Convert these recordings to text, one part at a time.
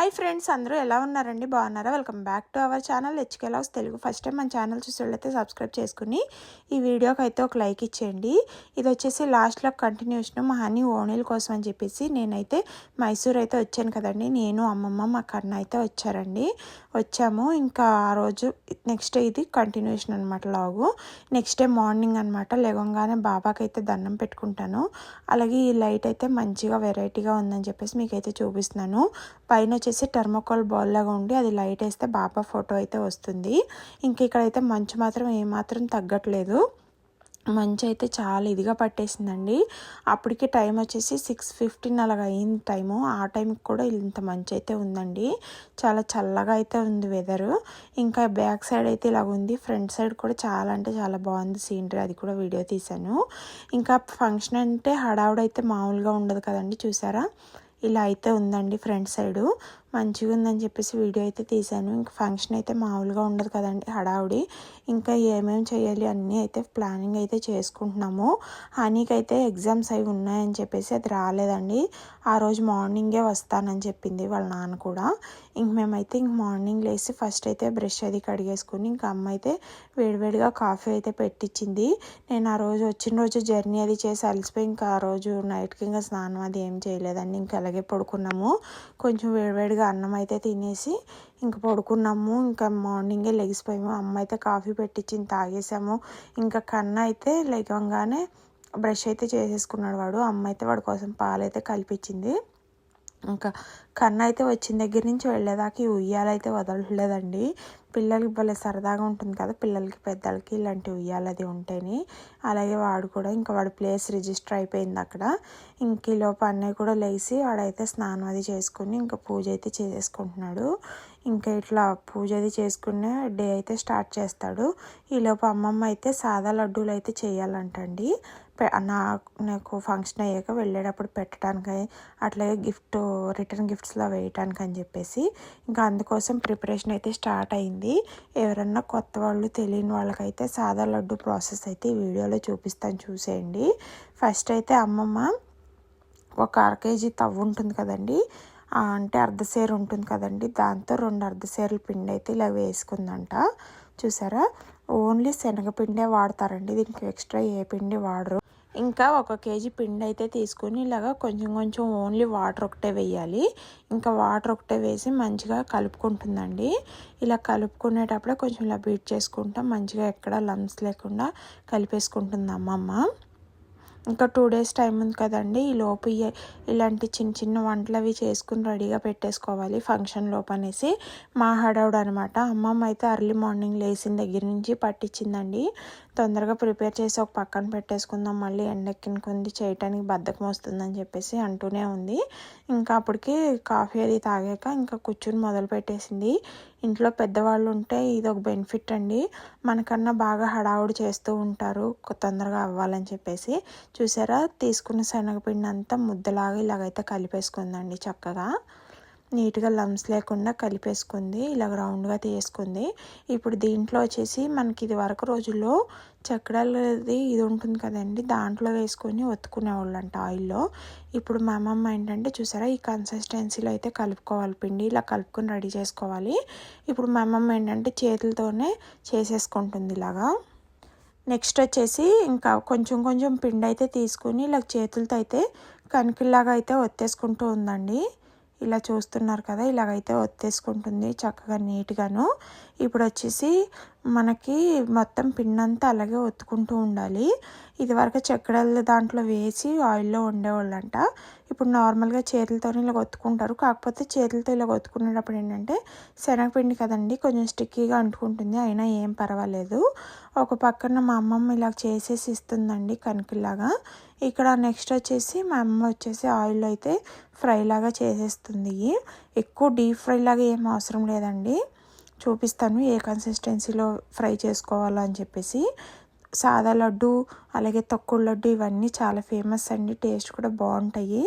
Hi friends, అందరూ ఎలా ఉన్నారండి? బాగున్నారా? Welcome back to our channel HK loves Telugu. First time మన ఛానల్ చూసేవాళ్ళైతే సబ్స్క్రైబ్ చేసుకుని ఈ వీడియోకి అయితే ఒక లైక్ ఇచ్చేయండి. ఇది వచ్చేసి లాస్ట్లో కంటిన్యూషన్ మా హనీ ఓణీల కోసం అని చెప్పేసి నేనైతే మైసూర్ అయితే వచ్చాను కదండి. నేను అమ్మమ్మ మా కన్న అయితే వచ్చాము. ఇంకా ఆ రోజు నెక్స్ట్ డే ఇది కంటిన్యూషన్ అనమాట లాగు. నెక్స్ట్ డే మార్నింగ్ అనమాట లేవగానే బాబాకి అయితే దండం పెట్టుకుంటాను. అలాగే ఈ లైట్ అయితే మంచిగా వెరైటీగా ఉందని చెప్పేసి మీకైతే చూపిస్తున్నాను. పైన వచ్చేసి టర్మోకోల్ బాల్ లాగా ఉండి అది లైట్ వేస్తే బాబా ఫోటో అయితే వస్తుంది. ఇంక ఇక్కడైతే మంచు మాత్రం ఏమాత్రం తగ్గట్లేదు. మంచు అయితే చాలా ఇదిగా పట్టేసిందండి. అప్పటికి టైం వచ్చేసి 6:15 అలాగ అయింది టైము. ఆ టైంకి కూడా ఇంత మంచు అయితే ఉందండి. చాలా చల్లగా అయితే ఉంది వెదరు. ఇంకా బ్యాక్ సైడ్ అయితే ఇలాగ ఉంది. ఫ్రంట్ సైడ్ కూడా చాలా అంటే చాలా బాగుంది సీనరీ. అది కూడా వీడియో తీశాను. ఇంకా ఫంక్షన్ అంటే హడావుడైతే మామూలుగా ఉండదు కదండి. చూసారా, ఇలా అయితే ఉందండి. ఫ్రంట్ సైడు మంచిగా ఉందని చెప్పేసి వీడియో అయితే తీశాను. ఇంకా ఫంక్షన్ అయితే మామూలుగా ఉండదు కదండి, హడావుడి. ఇంకా ఏమేమి చేయాలి అన్నీ అయితే ప్లానింగ్ అయితే చేసుకుంటున్నాము. హనీకి అయితే ఎగ్జామ్స్ అవి ఉన్నాయని చెప్పేసి అది రాలేదండి. ఆ రోజు మార్నింగే వస్తానని చెప్పింది వాళ్ళ నాన్న కూడా. మేమైతే మార్నింగ్ లేసి ఫస్ట్ అయితే బ్రష్ అది కడిగేసుకుని ఇంకా అమ్మ అయితే వేడివేడిగా కాఫీ అయితే పెట్టించింది. నేను ఆ రోజు వచ్చిన రోజు జర్నీ అది చేసి అలసిపోయి ఇంకా ఆ రోజు నైట్కి ఇంకా స్నానం అది ఏం చేయలేదండి. ఇంకా అలాగే పడుకున్నాము. కొంచెం వేడివేడిగా అన్నం అయితే తినేసి ఇంకా పడుకున్నాము. ఇంకా మార్నింగే లెగిసిపోయాము. అమ్మ అయితే కాఫీ పెట్టించింది, తాగేసాము. ఇంకా కన్న అయితే లేవగానే బ్రష్ అయితే చేసేసుకున్నాడు వాడు. అమ్మ అయితే వాడి కోసం పాలైతే కలిపించింది. ఇంకా కన్న అయితే వచ్చిన దగ్గర నుంచి వెళ్ళేదాకా ఈ ఉయ్యాలైతే వదలలేదండి. పిల్లలకి భలే సరదాగా ఉంటుంది కదా, పిల్లలకి పెద్దలకి ఇలాంటి ఉయ్యాలది ఉంటేనే. అలాగే వాడు కూడా ఇంకా వాడి ప్లేస్ రిజిస్టర్ అయిపోయింది అక్కడ. ఇంక ఈలోపు అన్నయ్య కూడా లేచి వాడైతే స్నానం అది చేసుకుని ఇంకా పూజ అయితే చేసేసుకుంటున్నాడు. ఇంకా ఇట్లా పూజ అది చేసుకునే డే అయితే స్టార్ట్ చేస్తాడు. ఈలోపు అమ్మమ్మ అయితే సాదా లడ్డూలు అయితే చేయాలంటండి. నాకు ఫంక్షన్ అయ్యాక వెళ్ళేటప్పుడు పెట్టడానికి, అట్లాగే రిటర్న్ గిఫ్ట్స్లో వేయటానికి అని చెప్పేసి ఇంకా అందుకోసం ప్రిపరేషన్ అయితే స్టార్ట్ అయింది. ఎవరన్నా కొత్త వాళ్ళు తెలియని వాళ్ళకైతే సాదా లడ్డు ప్రాసెస్ అయితే ఈ వీడియోలో చూపిస్తాను, చూసేయండి. ఫస్ట్ అయితే అమ్మమ్మ ఒక 1/2 kg తవ్వు ఉంటుంది కదండి, అంటే అర్ధసేరు ఉంటుంది కదండి, దాంతో 2 అర్ధసేరుల పిండి అయితే ఇలా వేసుకుందంట. చూసారా, ఓన్లీ శనగపిండే వాడతారండి, దీనికి ఎక్స్ట్రా ఏ పిండి వాడరు. ఇంకా 1 kg పిండి అయితే తీసుకుని ఇలాగా కొంచెం కొంచెం ఓన్లీ వాటర్ ఒకటే వేయాలి. ఇంకా వాటర్ ఒకటే వేసి మంచిగా కలుపుకుంటుందండి. ఇలా కలుపుకునేటప్పుడే కొంచెం ఇలా బీట్ చేసుకుంటాం, మంచిగా ఎక్కడ లంప్స్ లేకుండా కలిపేసుకుంటుంది అమ్మమ్మ. ఇంకా 2 days టైం ఉంది కదండి, ఈ లోపు ఇలాంటి చిన్న చిన్న వంటలు అవి చేసుకుని రెడీగా పెట్టేసుకోవాలి ఫంక్షన్ లోపు అనేసి మా హడావుడు అనమాట. అమ్మమ్మ అయితే అర్లీ మార్నింగ్ లేచిన దగ్గర నుంచి పట్టించిందండి. తొందరగా ప్రిపేర్ చేసి ఒక పక్కన పెట్టేసుకుందాం, మళ్ళీ ఎండెక్కిన కొంది చేయటానికి బద్ధకం వస్తుందని చెప్పేసి అంటూనే ఉంది. ఇంకా అప్పటికి కాఫీ అది తాగాక ఇంకా కూర్చుని మొదలు పెట్టేసింది. ఇంట్లో పెద్దవాళ్ళు ఉంటే ఇది ఒక బెనిఫిట్ అండి, మనకన్నా బాగా హడావుడి చేస్తూ ఉంటారు తొందరగా అవ్వాలని చెప్పేసి. చూసారా, తీసుకున్న శనగపిండి అంతా ముద్దలాగా ఇలాగైతే కలిపేసుకుందండి. చక్కగా నీట్గా లంప్స్ లేకుండా కలిపేసుకుంది, ఇలాగ రౌండ్గా తీసుకుంది. ఇప్పుడు దీంట్లో వచ్చేసి మనకి ఇది వరకు రోజుల్లో చక్రాలది ఇది ఉంటుంది కదండి, దాంట్లో వేసుకొని ఒత్తుకునేవాళ్ళంట ఆయిల్లో. ఇప్పుడు మా అమ్మమ్మ ఏంటంటే చూసారా, ఈ కన్సిస్టెన్సీలో అయితే కలుపుకోవాలి పిండి, ఇలా కలుపుకొని రెడీ చేసుకోవాలి. ఇప్పుడు మా అమ్మమ్మ ఏంటంటే చేతులతోనే చేసేసుకుంటుంది ఇలాగా. నెక్స్ట్ వచ్చేసి ఇంకా కొంచెం కొంచెం పిండి అయితే తీసుకుని ఇలా చేతులతో అయితే కణికిల్లాగా అయితే ఒత్తేసుకుంటూ ఉందండి. ఇలా చూస్తున్నారు కదా, ఇలాగైతే ఒత్తేసుకుంటుంది చక్కగా నీట్గాను. ఇప్పుడు వచ్చేసి మనకి మొత్తం పిండి అంతా అలాగే ఒత్తుకుంటూ ఉండాలి. ఇది వరకు చక్కెరల దాంట్లో వేసి ఆయిల్లో వండేవాళ్ళంట. ఇప్పుడు నార్మల్గా చేతులతోనే ఇలా ఒత్తుకుంటారు. కాకపోతే చేతులతో ఇలా ఒత్తుకునేటప్పుడు ఏంటంటే శనగపిండి కదండి, కొంచెం స్టిక్కీగా అంటుకుంటుంది, అయినా ఏం పర్వాలేదు. ఒక పక్కన మా అమ్మమ్మ ఇలా చేసేసి ఇస్తుందండి కణికిలాగా. ఇక్కడ నెక్స్ట్ వచ్చేసి మా అమ్మ వచ్చేసి ఆయిల్లో అయితే ఫ్రై లాగా చేసేస్తుంది. ఎక్కువ డీప్ ఫ్రై లాగా ఏం అవసరం లేదండి, చూపిస్తాను ఏ కన్సిస్టెన్సీలో ఫ్రై చేసుకోవాలో అని చెప్పేసి. సాదా లడ్డు అలాగే తొక్కుడు లడ్డు ఇవన్నీ చాలా ఫేమస్ అండి, టేస్ట్ కూడా బాగుంటాయి.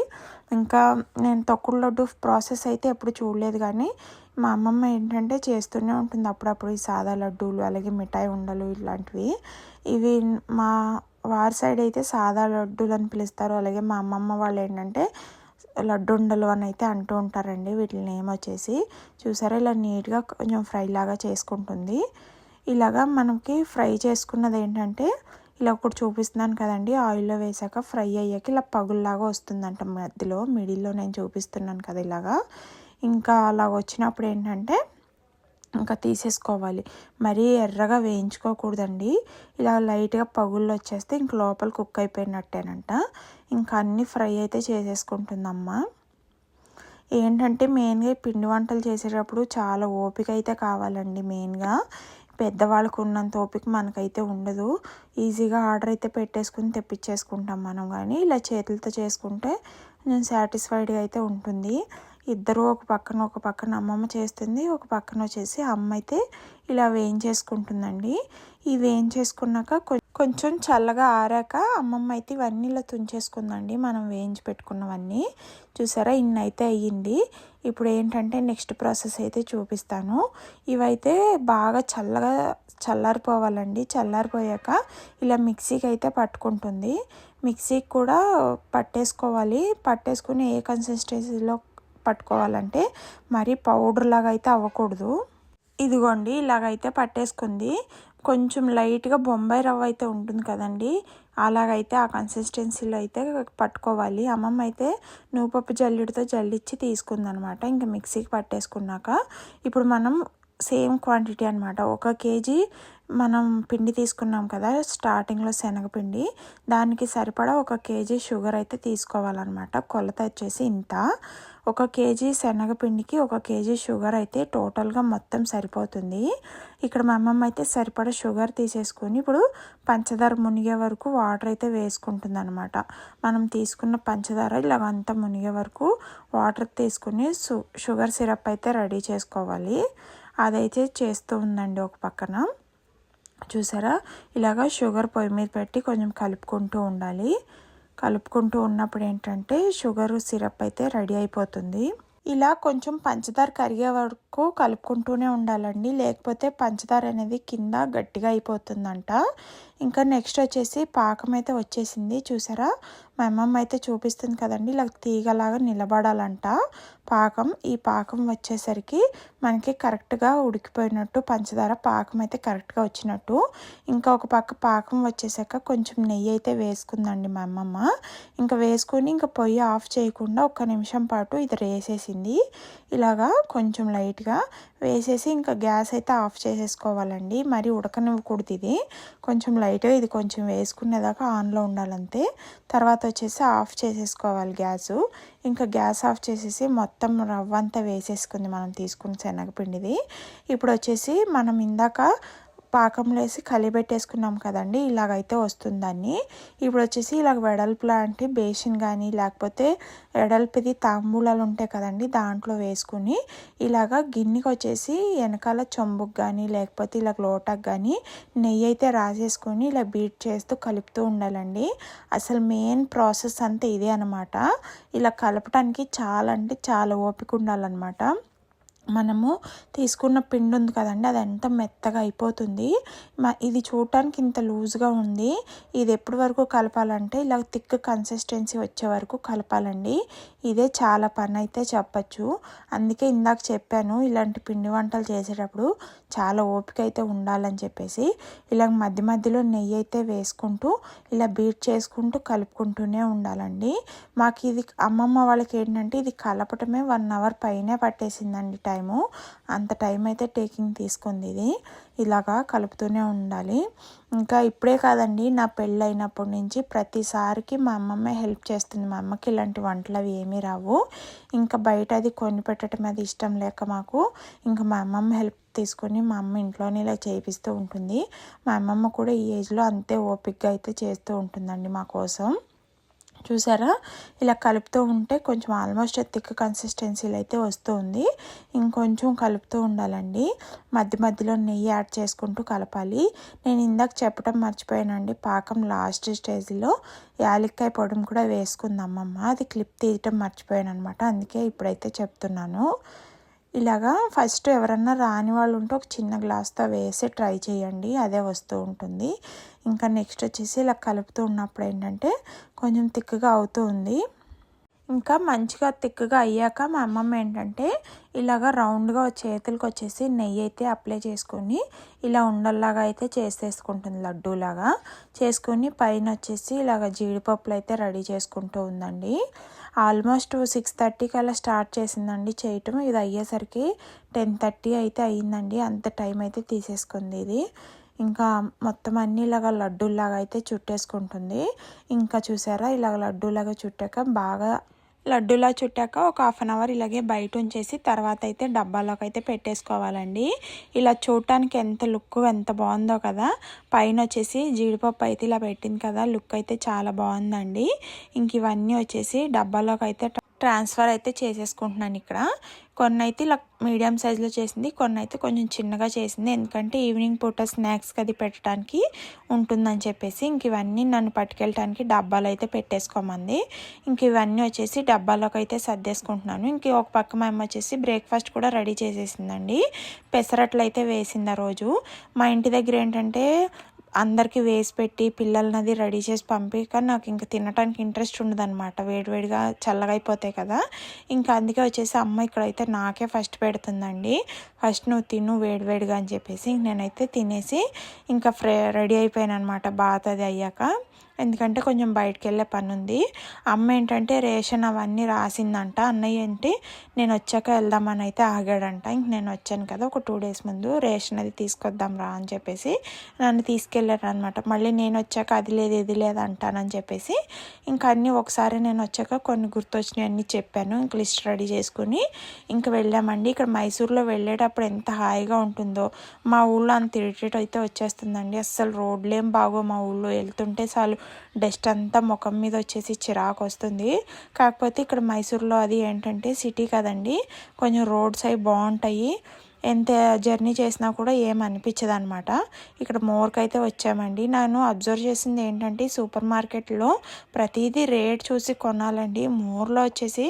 ఇంకా నేను తొక్కుడు లడ్డు ప్రాసెస్ అయితే ఎప్పుడు చూడలేదు, కానీ మా అమ్మమ్మ ఏంటంటే చేస్తూనే ఉంటుంది అప్పుడప్పుడు ఈ సాదా లడ్డూలు అలాగే మిఠాయి ఉండలు ఇలాంటివి. ఇవి మా వారి సైడ్ అయితే సాదా లడ్డూలు అని పిలుస్తారు. అలాగే మా అమ్మమ్మ వాళ్ళు ఏంటంటే లడ్డుండలు అని అయితే అంటూ ఉంటారండి. వీటి నేమ్ వచ్చేసి చూసారా, ఇలా నీట్గా కొంచెం ఫ్రై లాగా చేసుకుంటుంది. ఇలాగా మనకి ఫ్రై చేసుకున్నది ఏంటంటే ఇలా ఇప్పుడు చూపిస్తున్నాను కదండి, ఆయిల్లో వేసాక ఫ్రై అయ్యాక ఇలా పగుల్లాగా వస్తుందంట మధ్యలో, మిడిల్లో నేను చూపిస్తున్నాను కదా ఇలాగా. ఇంకా అలా వచ్చినప్పుడు ఏంటంటే ఇంకా తీసేసుకోవాలి. మరీ ఎర్రగా వేయించుకోకూడదండి. ఇలా లైట్గా పగుళ్ళు వచ్చేస్తే ఇంక లోపల కుక్ అయిపోయినట్టేనంట. ఇంకా అన్నీ ఫ్రై అయితే చేసేసుకుంటుందమ్మ. ఏంటంటే మెయిన్గా పిండి వంటలు చేసేటప్పుడు చాలా ఓపిక అయితే కావాలండి. మెయిన్గా పెద్దవాళ్ళకు ఉన్నంత ఓపిక మనకైతే ఉండదు. ఈజీగా ఆర్డర్ అయితే పెట్టేసుకుని తెప్పించేసుకుంటాం మనం, కానీ ఇలా చేతులతో చేసుకుంటే నేను సాటిస్ఫైడ్గా అయితే ఉంటుంది. ఇద్దరు ఒక పక్కన అమ్మమ్మ చేస్తుంది, ఒక పక్కన వచ్చేసి అమ్మ అయితే ఇలా వేయించేసుకుంటుందండి. ఈ వేయించేసుకున్నాక కొంచెం చల్లగా ఆరాక అమ్మమ్మ అయితే ఇవన్నీ ఇలా తుంచేసుకుందండి, మనం వేయించి పెట్టుకున్నవన్నీ. చూసారా, ఇన్ని అయితే అయ్యింది. ఇప్పుడు ఏంటంటే నెక్స్ట్ ప్రాసెస్ అయితే చూపిస్తాను. ఇవైతే బాగా చల్లారిపోవాలండి. చల్లారిపోయాక ఇలా మిక్సీకి అయితే పట్టుకుంటుంది. మిక్సీకి కూడా పట్టేసుకుని ఏ కన్సిస్టెన్సీలో పట్టుకోవాలంటే మరీ పౌడర్ లాగా అయితే అవ్వకూడదు. ఇదిగోండి, ఇలాగైతే పట్టేసుకుంది. కొంచెం లైట్గా బొంబాయి రవ్వ అయితే ఉంటుంది కదండి, అలాగైతే ఆ కన్సిస్టెన్సీలో అయితే పట్టుకోవాలి. అమ్మమ్మ అయితే నువ్వుపప్పు జల్లిడితో జల్లిచ్చి తీసుకుందనమాట. ఇంకా మిక్సీకి పట్టేసుకున్నాక ఇప్పుడు మనం సేమ్ క్వాంటిటీ అనమాట. 1 కేజీ మనం పిండి తీసుకున్నాం కదా స్టార్టింగ్లో, శనగపిండి, దానికి సరిపడా 1 కేజీ షుగర్ అయితే తీసుకోవాలన్నమాట. కొలత వచ్చేసి ఇంత. 1 కేజీ శనగపిండికి 1 కేజీ షుగర్ అయితే టోటల్గా మొత్తం సరిపోతుంది. ఇక్కడ మా అమ్మమ్మ అయితే సరిపడా షుగర్ తీసేసుకొని ఇప్పుడు పంచదార మునిగే వరకు వాటర్ అయితే వేసుకుంటుంది అనమాట. మనం తీసుకున్న పంచదార ఇలాగంతా మునిగే వరకు వాటర్ తీసుకుని షుగర్ సిరప్ అయితే రెడీ చేసుకోవాలి. అదైతే చేస్తూ ఉందండి ఒక పక్కన. చూసారా, ఇలాగా షుగర్ పొయ్యి మీద పెట్టి కొంచెం కలుపుకుంటూ ఉండాలి. కలుపుకుంటూ ఉన్నప్పుడు ఏంటంటే షుగర్ సిరప్ అయితే రెడీ అయిపోతుంది. ఇలా కొంచెం పంచదార కరిగే వరకు కలుపుకుంటూనే ఉండాలండి, లేకపోతే పంచదార అనేది కింద గట్టిగా అయిపోతుందంట. ఇంకా నెక్స్ట్ వచ్చేసి పాకం అయితే వచ్చేసింది. చూసారా, మా అమ్మమ్మ అయితే చూపిస్తుంది కదండి, ఇలా తీగలాగా నిలబడాలంట పాకం. ఈ పాకం వచ్చేసరికి మనకి కరెక్ట్గా ఉడికిపోయినట్టు, పంచదార పాకం అయితే కరెక్ట్గా వచ్చినట్టు. ఇంకా ఒక పక్క పాకం వచ్చేసాక కొంచెం నెయ్యి అయితే వేసుకుందండి మా అమ్మమ్మ. ఇంకా వేసుకొని ఇంకా పొయ్యి ఆఫ్ చేయకుండా 1 నిమిషం పాటు ఇది వేసేసింది. ఇలాగా కొంచెం లైట్గా వేసేసి ఇంకా గ్యాస్ అయితే ఆఫ్ చేసేసుకోవాలండి. మరి ఉడకనివ్వకూడదు ఇది, కొంచెం లైట్గా ఇది కొంచెం వేసుకునేదాకా ఆన్లో ఉండాలంతే. తర్వాత వచ్చేసి ఆఫ్ చేసేసుకోవాలి గ్యాసు. ఇంకా గ్యాస్ ఆఫ్ చేసేసి మొత్తం రవ్వ అంతా వేసేసుకుంది మనం తీసుకున్న శనగపిండిది. ఇప్పుడు వచ్చేసి మనం ఇందాక పాకంలో వేసి కలిపెట్టేసుకున్నాం కదండి, ఇలాగైతే వస్తుందని. ఇప్పుడు వచ్చేసి ఇలాగ వెడల్పు లాంటి బేసిన్ కానీ లేకపోతే వెడల్పుది తాంబూలాలు ఉంటాయి కదండి, దాంట్లో వేసుకుని ఇలాగ గిన్నెకి వచ్చేసి వెనకాల చెంబుకి కానీ లేకపోతే ఇలా లోటాకి కానీ నెయ్యి అయితే రాసేసుకొని ఇలా బీట్ చేస్తూ కలుపుతూ ఉండాలండి. అసలు మెయిన్ ప్రాసెస్ అంతా ఇదే అనమాట. ఇలా కలపటానికి చాలా అంటే చాలా ఓపిక ఉండాలన్నమాట. మనము తీసుకున్న పిండి ఉంది కదండి, అది ఎంత మెత్తగా అయిపోతుంది. ఇది చూడటానికి ఇంత లూజ్గా ఉంది. ఇది ఎప్పటి వరకు కలపాలంటే ఇలా థిక్ కన్సిస్టెన్సీ వచ్చే వరకు కలపాలండి. ఇదే చాలా పని అయితే చెప్పచ్చు. అందుకే ఇందాక చెప్పాను, ఇలాంటి పిండి వంటలు చేసేటప్పుడు చాలా ఓపిక అయితే ఉండాలని చెప్పేసి. ఇలా మధ్య మధ్యలో నెయ్యి అయితే వేసుకుంటూ ఇలా బీట్ చేసుకుంటూ కలుపుకుంటూనే ఉండాలండి. మాకు ఇది అమ్మమ్మ వాళ్ళకి ఏంటంటే ఇది కలపటమే 1 అవర్ పైనే పట్టేసిందండి టైము. అంత టైం అయితే టేకింగ్ తీసుకుంది ఇది. ఇలాగా కలుపుతూనే ఉండాలి. ఇంకా ఇప్పుడే కాదండి, నా పెళ్ళైనప్పటి నుంచి ప్రతిసారికి మా అమ్మమ్మే హెల్ప్ చేస్తుంది. మా అమ్మకి ఇలాంటి వంటలు అవి ఏమీ రావు. ఇంకా బయట అది కొని పెట్టడం అది ఇష్టం లేక మాకు ఇంకా మా అమ్మమ్మ హెల్ప్ తీసుకొని మా అమ్మ ఇంట్లోనే ఇలా చేయిస్తూ ఉంటుంది. మా అమ్మమ్మ కూడా ఈ ఏజ్లో అంతే ఓపికగా అయితే చేస్తూ ఉంటుందండి మా కోసం. చూసారా, ఇలా కలుపుతూ ఉంటే కొంచెం ఆల్మోస్ట్ థిక్ కన్సిస్టెన్సీలో అయితే వస్తుంది. ఇంకొంచెం కలుపుతూ ఉండాలండి. మధ్య మధ్యలో నెయ్యి యాడ్ చేసుకుంటూ కలపాలి. నేను ఇందాక చెప్పడం మర్చిపోయానండి, పాకం లాస్ట్ స్టేజ్లో యాలక్కాయ పొడిని కూడా వేసుకుంది అమ్మమ్మ. అది క్లిప్ తీయటం మర్చిపోయాను అనమాట, అందుకే ఇప్పుడైతే చెప్తున్నాను. ఇలాగా ఫస్ట్ ఎవరన్నా రాని వాళ్ళు ఉంటే ఒక చిన్న గ్లాస్తో వేసి ట్రై చేయండి, అదే వస్తూ ఉంటుంది. ఇంకా నెక్స్ట్ వచ్చేసి ఇలా కలుపుతూ ఉన్నప్పుడు ఏంటంటే కొంచెం థిక్గా అవుతూ ఉంది. ఇంకా మంచిగా తిక్కుగా అయ్యాక మా అమ్మమ్మ ఏంటంటే ఇలాగ రౌండ్గా చేతులకు వచ్చేసి నెయ్యి అయితే అప్లై చేసుకొని ఇలా ఉండల్లాగా అయితే చేసేసుకుంటుంది, లడ్డూలాగా చేసుకొని పైన వచ్చేసి ఇలాగ జీడిపప్పులు అయితే రెడీ చేసుకుంటూ ఉందండి. ఆల్మోస్ట్ 6:30కి అలా స్టార్ట్ చేసిందండి చేయటం. ఇది అయ్యేసరికి 10:30 అయితే అయ్యిందండి. అంత టైం అయితే తీసేసుకుంది ఇది. ఇంకా మొత్తం అన్నీ ఇలాగ లడ్డూలాగా అయితే చుట్టేసుకుంటుంది. ఇంకా చూసారా ఇలాగ లడ్డూలాగా చుట్టాక బాగా లడ్డూలా చుట్టాక ఒక 1/2 అవర్ ఇలాగే బయట ఉంచేసి తర్వాత అయితే డబ్బాలోకి అయితే పెట్టేసుకోవాలండి. ఇలా చూడటానికి ఎంత లుక్ ఎంత బాగుందో కదా. పైన వచ్చేసి జీడిపప్పు అయితే ఇలా పెట్టింది కదా, లుక్ అయితే చాలా బాగుందండి. ఇంక ఇవన్నీ వచ్చేసి డబ్బాలోకి అయితే ట్రాన్స్ఫర్ అయితే చేసేసుకుంటున్నాను. ఇక్కడ కొన్ని అయితే ఇలా మీడియం సైజులో చేసింది, కొన్ని అయితే కొంచెం చిన్నగా చేసింది. ఎందుకంటే ఈవినింగ్ పూట స్నాక్స్కి అది పెట్టడానికి ఉంటుందని చెప్పేసి ఇంక ఇవన్నీ నన్ను పట్టుకెళ్ళటానికి డబ్బాలు అయితే పెట్టేసుకోమంది. ఇంక ఇవన్నీ వచ్చేసి డబ్బాలోకి అయితే సర్దేసుకుంటున్నాను. ఇంక ఒక పక్క మా అమ్మ వచ్చేసి బ్రేక్ఫాస్ట్ కూడా రెడీ చేసేసిందండి. పెసరట్లు అయితే వేసింది ఆ రోజు. మా ఇంటి దగ్గర ఏంటంటే అందరికీ వేసి పెట్టి పిల్లలనది రెడీ చేసి పంపిక నాకు ఇంకా తినడానికి ఇంట్రెస్ట్ ఉండదన్నమాట. వేడివేడిగా చల్లగా అయిపోతాయి కదా. ఇంకా అందుకే వచ్చేసి అమ్మ ఇక్కడైతే నాకే ఫస్ట్ పెడుతుందండి. ఫస్ట్ నువ్వు తిను వేడివేడిగా అని చెప్పేసి నేనైతే తినేసి ఇంకా రెడీ అయిపోయాను అనమాట బాత్ అది అయ్యాక. ఎందుకంటే కొంచెం బయటకు వెళ్ళే పని ఉంది. అమ్మ ఏంటంటే రేషన్ అవన్నీ రాసిందంట. అన్నయ్య ఏంటి నేను వచ్చాక వెళ్దామని అయితే ఆగాడంట. ఇంక నేను వచ్చాను కదా ఒక 2 days ముందు, రేషన్ అది తీసుకొద్దాం రా అని చెప్పేసి నన్ను తీసుకెళ్ళారు అనమాట. మళ్ళీ నేను వచ్చాక అది లేదు ఇది లేదు అంటానని చెప్పేసి ఇంకా అన్నీ ఒకసారి నేను వచ్చాక కొన్ని గుర్తొచ్చినాయి అన్నీ చెప్పాను. ఇంక లిస్ట్ రెడీ చేసుకుని ఇంక వెళ్ళామండి. ఇక్కడ మైసూర్లో వెళ్ళేటప్పుడు ఎంత హాయిగా ఉంటుందో. మా ఊళ్ళో అంత ఇరిటేట్ అయితే వచ్చేస్తుందండి. అస్సలు రోడ్లు ఏం బాగో మా ఊళ్ళో. వెళ్తుంటే చాలు డస్ట్ అంతా ముఖం మీద వచ్చేసి చిరాకు వస్తుంది. కాకపోతే ఇక్కడ మైసూర్లో అది ఏంటంటే సిటీ కదండి, కొంచెం రోడ్స్ అవి బాగుంటాయి. ఎంత జర్నీ చేసినా కూడా ఏమనిపించదు అనమాట. ఇక్కడ మోర్కి అయితే వచ్చామండి. నేను అబ్జర్వ్ చేసింది ఏంటంటే సూపర్ మార్కెట్లో ప్రతిదీ రేట్ చూసి కొనాలండి. మోర్లో వచ్చేసి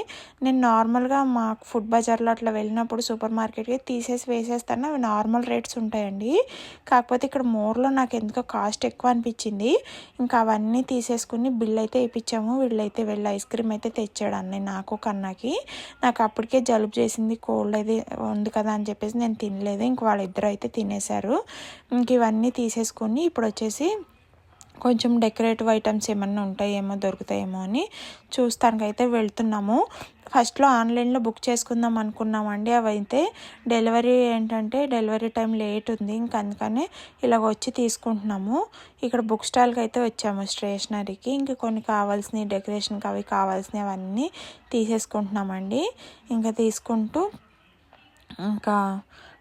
నేను నార్మల్గా మాకు ఫుడ్ బజార్లో అట్లా వెళ్ళినప్పుడు సూపర్ మార్కెట్కి తీసేసి వేసేస్తాను, అవి నార్మల్ రేట్స్ ఉంటాయండి. కాకపోతే ఇక్కడ మోర్లో నాకు ఎందుకో కాస్ట్ ఎక్కువ అనిపించింది. ఇంకా అవన్నీ తీసేసుకుని బిల్ అయితే వేయించాము. వీళ్ళైతే వెళ్ళి ఐస్ క్రీమ్ అయితే తెచ్చాడు అన్నయ్య నాకు కన్నాకి. నాకు అప్పటికే జలుబు చేసింది, కోల్డ్ అది ఉంది కదా అని చెప్పేసి నేను తినలేదు. ఇంక వాళ్ళిద్దరు అయితే తినేశారు. ఇంక ఇవన్నీ తీసేసుకొని ఇప్పుడు వచ్చేసి కొంచెం డెకరేటివ్ ఐటమ్స్ ఏమన్నా ఉంటాయేమో దొరుకుతాయేమో అని చూస్తానికైతే వెళ్తున్నాము. ఫస్ట్లో ఆన్లైన్లో బుక్ చేసుకుందాం అనుకున్నామండి. అవైతే డెలివరీ ఏంటంటే డెలివరీ టైం లేట్ ఉంది. ఇంక అందుకనే ఇలాగ వచ్చి తీసుకుంటున్నాము. ఇక్కడ బుక్ స్టాల్కి అయితే వచ్చాము స్టేషనరీకి. ఇంక కొన్ని కావాల్సినవి డెకరేషన్కి అవి కావాల్సినవి అవన్నీ తీసేసుకుంటున్నామండి. ఇంకా తీసుకుంటూ ఇంకా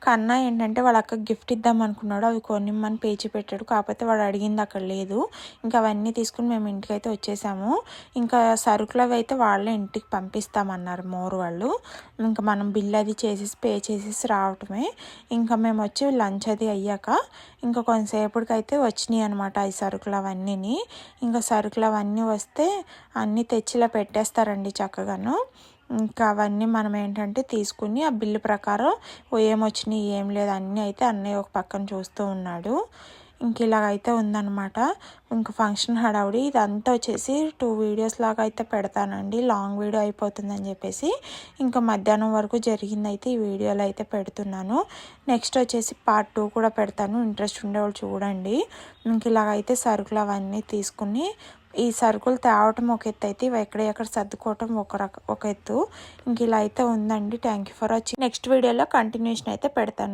కన్నా ఏంటంటే వాళ్ళ అక్క గిఫ్ట్ ఇద్దాం అనుకున్నాడు, అవి కొనిమ్మని పేచి పెట్టాడు. కాకపోతే వాడు అడిగింది అక్కడ లేదు. ఇంకా అవన్నీ తీసుకుని మేము ఇంటికి అయితే వచ్చేసాము. ఇంకా సరుకులు అవి అయితే వాళ్ళే ఇంటికి పంపిస్తామన్నారు మోరు వాళ్ళు. ఇంకా మనం బిల్ అది చేసేసి పే చేసేసి రావటమే. ఇంకా మేము వచ్చి లంచ్ అది అయ్యాక ఇంకా కొంతసేపటికి అయితే వచ్చినాయి అనమాట ఈ సరుకులు అవన్నీ. ఇంకా సరుకులు అవన్నీ వస్తే అన్నీ తెచ్చిలా పెట్టేస్తారండి చక్కగాను. ఇంకా అవన్నీ మనం ఏంటంటే తీసుకుని ఆ బిల్లు ప్రకారం ఏమొచ్చినాయి ఏం లేదు అన్నీ అయితే అన్నయ్య ఒక పక్కన చూస్తూ ఉన్నాడు. ఇంక ఇలాగైతే ఉందన్నమాట. ఇంక ఫంక్షన్ హడావుడి ఇదంతా వచ్చేసి 2 వీడియోస్ లాగా అయితే పెడతానండి. లాంగ్ వీడియో అయిపోతుందని చెప్పేసి ఇంకా మధ్యాహ్నం వరకు జరిగిందైతే ఈ వీడియోలో అయితే పెడుతున్నాను. నెక్స్ట్ వచ్చేసి పార్ట్ 2 కూడా పెడతాను, ఇంట్రెస్ట్ ఉండేవాళ్ళు చూడండి. ఇంక ఇలాగైతే సరుకులు అవన్నీ తీసుకుని ఈ సరుకులు తేవటం ఒక ఎత్తు అయితే ఇవి ఎక్కడ సర్దుకోవటం ఒక ఎత్తు. ఇంక ఇలా అయితే ఉందండి. Thank you for watching. Next వీడియోలో కంటిన్యూషన్ అయితే పెడతాను.